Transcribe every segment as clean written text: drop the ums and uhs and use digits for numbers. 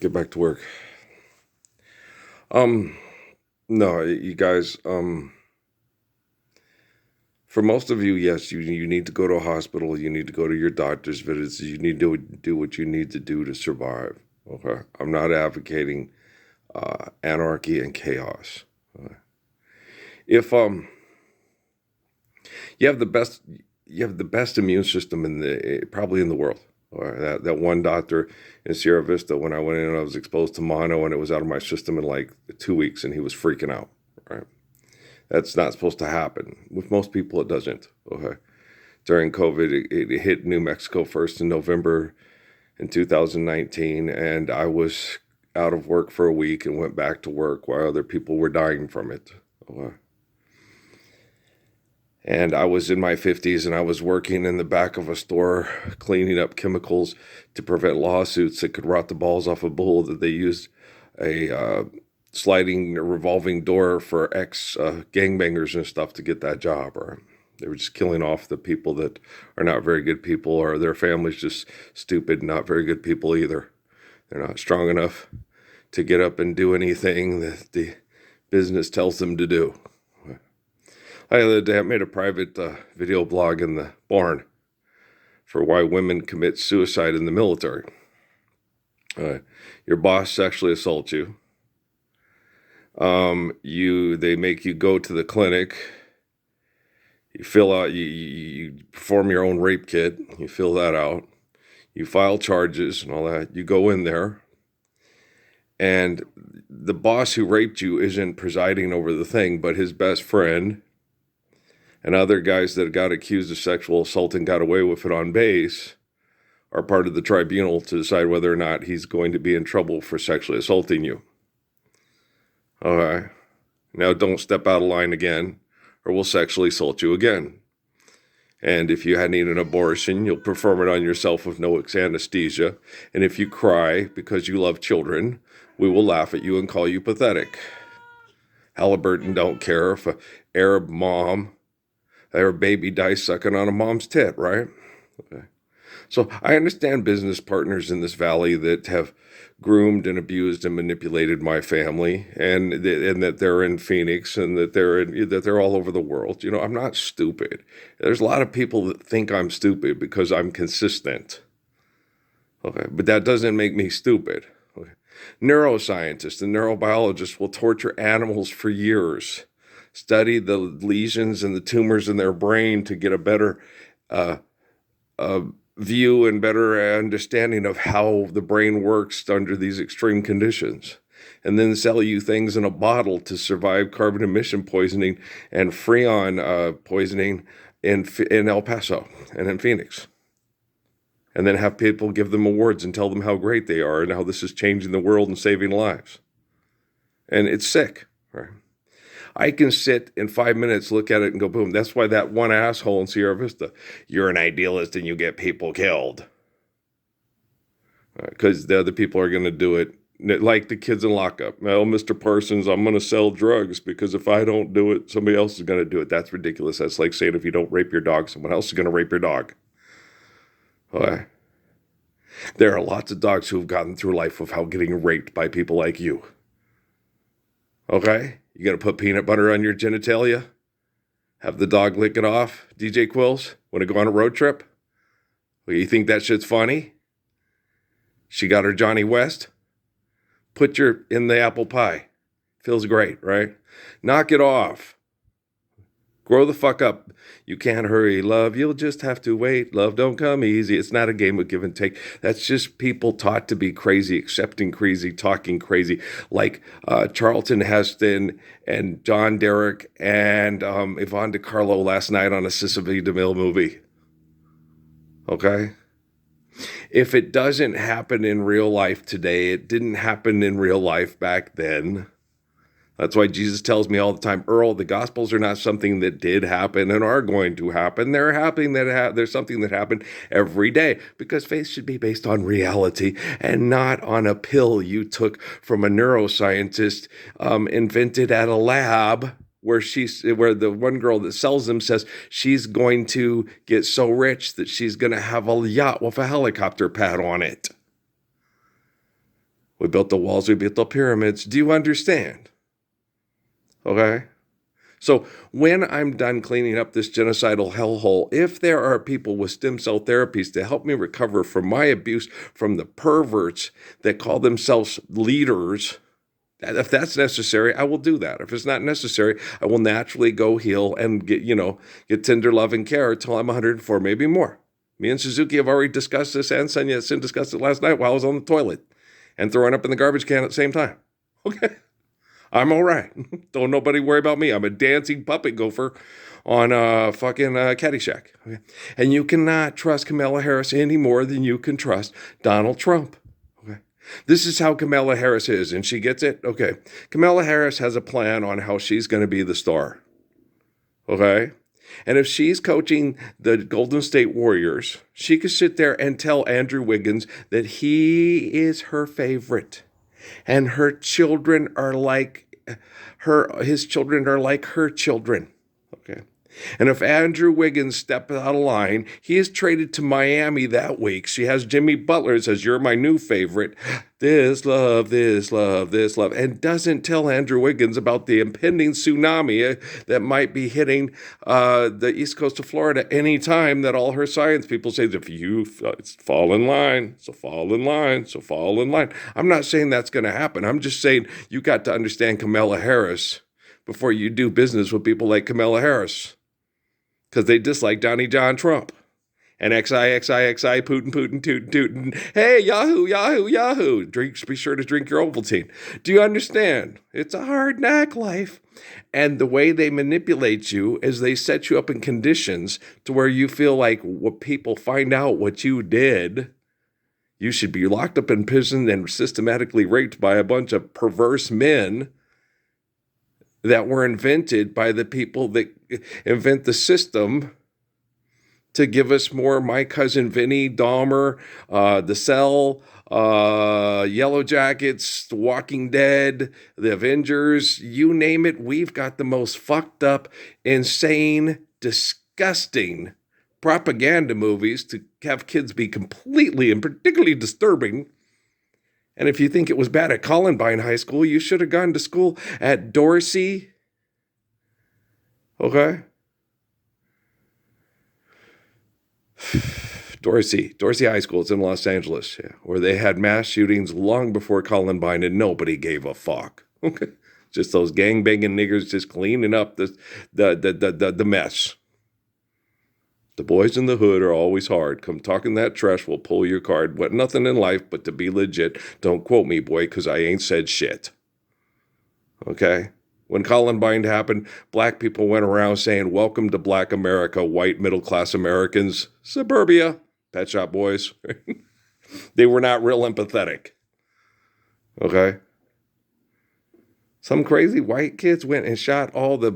Get back to work. Um, no, you guys, for most of you, yes, you need to go to a hospital, you need to go to your doctor's visits, you need to do what you need to do to survive. Okay. I'm not advocating anarchy and chaos. If you have the best you have the best immune system in the probably in the world. Or that one doctor in Sierra Vista, when I went in, I was exposed to mono, and it was out of my system in like 2 weeks, and he was freaking out. Right, that's not supposed to happen. With most people, it doesn't. Okay, during COVID, it hit New Mexico first in November in 2019, and I was out of work for a week and went back to work while other people were dying from it. Okay. And I was in my 50s, and I was working in the back of a store cleaning up chemicals to prevent lawsuits that could rot the balls off a bull that they used a sliding revolving door for ex gangbangers and stuff to get that job. Or they were just killing off the people that are not very good people, or their families just stupid, not very good people either. They're not strong enough to get up and do anything that the business tells them to do. The other day, I made a private video blog in the barn for why women commit suicide in the military. Your boss sexually assaults you. They make you go to the clinic. You fill out. You perform your own rape kit. You fill that out. You file charges and all that. You go in there, and the boss who raped you isn't presiding over the thing, but his best friend and other guys that got accused of sexual assault and got away with it on base are part of the tribunal to decide whether or not he's going to be in trouble for sexually assaulting you. All right. Now don't step out of line again, or we'll sexually assault you again. And if you need an abortion, you'll perform it on yourself with no anesthesia. And if you cry because you love children, we will laugh at you and call you pathetic. Halliburton don't care if an Arab mom, her baby dies sucking on a mom's tit, right? Okay. So I understand business partners in this valley that have groomed and abused and manipulated my family, and that they're in Phoenix, and that they're all over the world. You know, I'm not stupid. There's a lot of people that think I'm stupid because I'm consistent. Okay, but that doesn't make me stupid. Okay. Neuroscientists and neurobiologists will torture animals for years, study the lesions and the tumors in their brain to get a better uh, view and better understanding of how the brain works under these extreme conditions, and then sell you things in a bottle to survive carbon emission poisoning and freon poisoning in El Paso and in Phoenix. And then have people give them awards and tell them how great they are and how this is changing the world and saving lives. And it's sick, right? I can sit in 5 minutes, look at it, and go, boom. That's why that one asshole in Sierra Vista, you're an idealist and you get people killed. Because the other people are going to do it, like the kids in lockup. Well, Mr. Parsons, I'm going to sell drugs because if I don't do it, somebody else is going to do it. That's ridiculous. That's like saying if you don't rape your dog, someone else is going to rape your dog. Okay. There are lots of dogs who have gotten through life without getting raped by people like you. Okay? You gonna put peanut butter on your genitalia? Have the dog lick it off? DJ Quills? Wanna go on a road trip? Well, you think that shit's funny? She got her Johnny West? Put your in the apple pie. Feels great, right? Knock it off. Grow the fuck up. You can't hurry, love. You'll just have to wait. Love don't come easy. It's not a game of give and take. That's just people taught to be crazy, accepting crazy, talking crazy, like Charlton Heston and John Derek and Yvonne DiCarlo last night on a Cicely DeMille movie. Okay? If it doesn't happen in real life today, it didn't happen in real life back then. That's why Jesus tells me all the time, Earl, the Gospels are not something that did happen and are going to happen. They're happening there's something that happened every day, because faith should be based on reality and not on a pill you took from a neuroscientist invented at a lab where the one girl that sells them says she's going to get so rich that she's going to have a yacht with a helicopter pad on it. We built the walls, we built the pyramids. Do you understand? Okay? So when I'm done cleaning up this genocidal hellhole, if there are people with stem cell therapies to help me recover from my abuse from the perverts that call themselves leaders, if that's necessary, I will do that. If it's not necessary, I will naturally go heal and get tender love and care until I'm 104, maybe more. Me and Suzuki have already discussed this, and Sun Yat-sen discussed it last night while I was on the toilet and throwing up in the garbage can at the same time. Okay. I'm all right. Don't nobody worry about me. I'm a dancing puppet gopher on fucking Caddyshack. Okay? And you cannot trust Kamala Harris any more than you can trust Donald Trump. Okay? This is how Kamala Harris is, and she gets it. Okay. Kamala Harris has a plan on how she's going to be the star. Okay? And if she's coaching the Golden State Warriors, she could sit there and tell Andrew Wiggins that he is her favorite. And her children are like his children are like her children. Okay. And if Andrew Wiggins steps out of line, he is traded to Miami that week. She has Jimmy Butler, says, "You're my new favorite. This love, this love, this love." And doesn't tell Andrew Wiggins about the impending tsunami that might be hitting the east coast of Florida any time, that all her science people say, if you fall in line, so fall in line, so fall in line. I'm not saying that's going to happen. I'm just saying you got to understand Kamala Harris before you do business with people like Kamala Harris, because they dislike Donnie John Trump. And XI, Putin, Tootin. Hey, Yahoo, Yahoo, Yahoo. Be sure to drink your Ovaltine. Do you understand? It's a hard knock life. And the way they manipulate you is they set you up in conditions to where you feel like when people find out what you did, you should be locked up in prison and systematically raped by a bunch of perverse men that were invented by the people that invent the system to give us more My Cousin Vinny, Dahmer, The Cell, Yellow Jackets, The Walking Dead, The Avengers, you name it. We've got the most fucked up, insane, disgusting propaganda movies to have kids be completely and particularly disturbing. And if you think it was bad at Columbine High School, you should have gone to school at Dorsey. Okay? Dorsey High School. It's in Los Angeles, where they had mass shootings long before Columbine, and nobody gave a fuck. Okay, just those gangbanging niggers just cleaning up the mess. The boys in the hood are always hard. Come talking that trash, we'll pull your card. What nothing in life but to be legit. Don't quote me, boy, because I ain't said shit. Okay? When Columbine happened, black people went around saying, "Welcome to Black America, white middle-class Americans, suburbia, Pet Shop Boys." They were not real empathetic. Okay? Some crazy white kids went and shot all the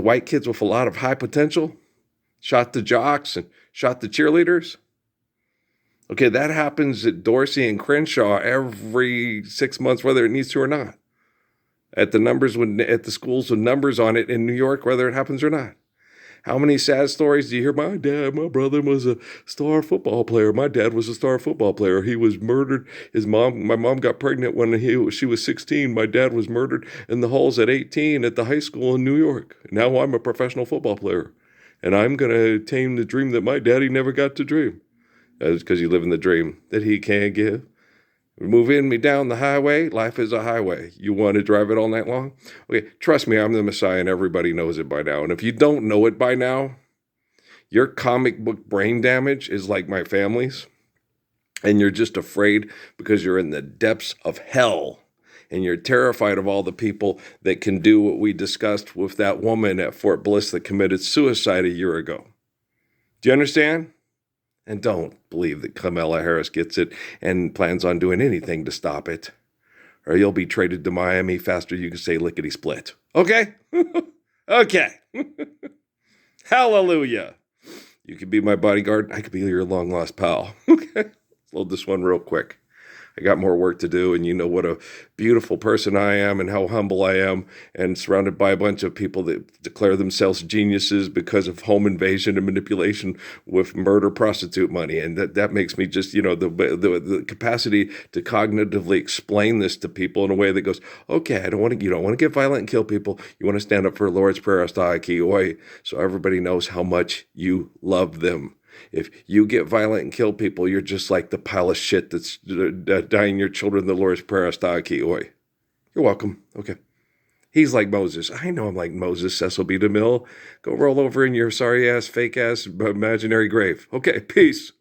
white kids with a lot of high potential, shot the jocks and shot the cheerleaders. Okay, that happens at Dorsey and Crenshaw every 6 months, whether it needs to or not. At the schools with numbers on it in New York, whether it happens or not. How many sad stories do you hear? My brother was a star football player. My dad was a star football player. He was murdered. My mom got pregnant when she was 16. My dad was murdered in the halls at 18 at the high school in New York. Now I'm a professional football player. And I'm going to attain the dream that my daddy never got to dream. That's because you live in the dream that he can't give. Moving me down the highway, life is a highway. You want to drive it all night long? Okay, trust me, I'm the Messiah and everybody knows it by now. And if you don't know it by now, your comic book brain damage is like my family's. And you're just afraid because you're in the depths of hell. And you're terrified of all the people that can do what we discussed with that woman at Fort Bliss that committed suicide a year ago. Do you understand? And don't believe that Kamala Harris gets it and plans on doing anything to stop it. Or you'll be traded to Miami faster you can say lickety-split. Okay? Okay. Hallelujah. You could be my bodyguard. I could be your long-lost pal. Okay? Let's load this one real quick. I got more work to do, and you know what a beautiful person I am and how humble I am, and surrounded by a bunch of people that declare themselves geniuses because of home invasion and manipulation with murder prostitute money. And that makes me just, the capacity to cognitively explain this to people in a way that goes, okay, you don't want to get violent and kill people. You want to stand up for the Lord's Prayer, hasta aquí hoy, so everybody knows how much you love them. If you get violent and kill people, you're just like the pile of shit that's dying your children the Lord's Prayer, hasta aquí hoy. You're welcome. Okay. He's like Moses. I know I'm like Moses, Cecil B. DeMille. Go roll over in your sorry ass, fake ass, imaginary grave. Okay, peace.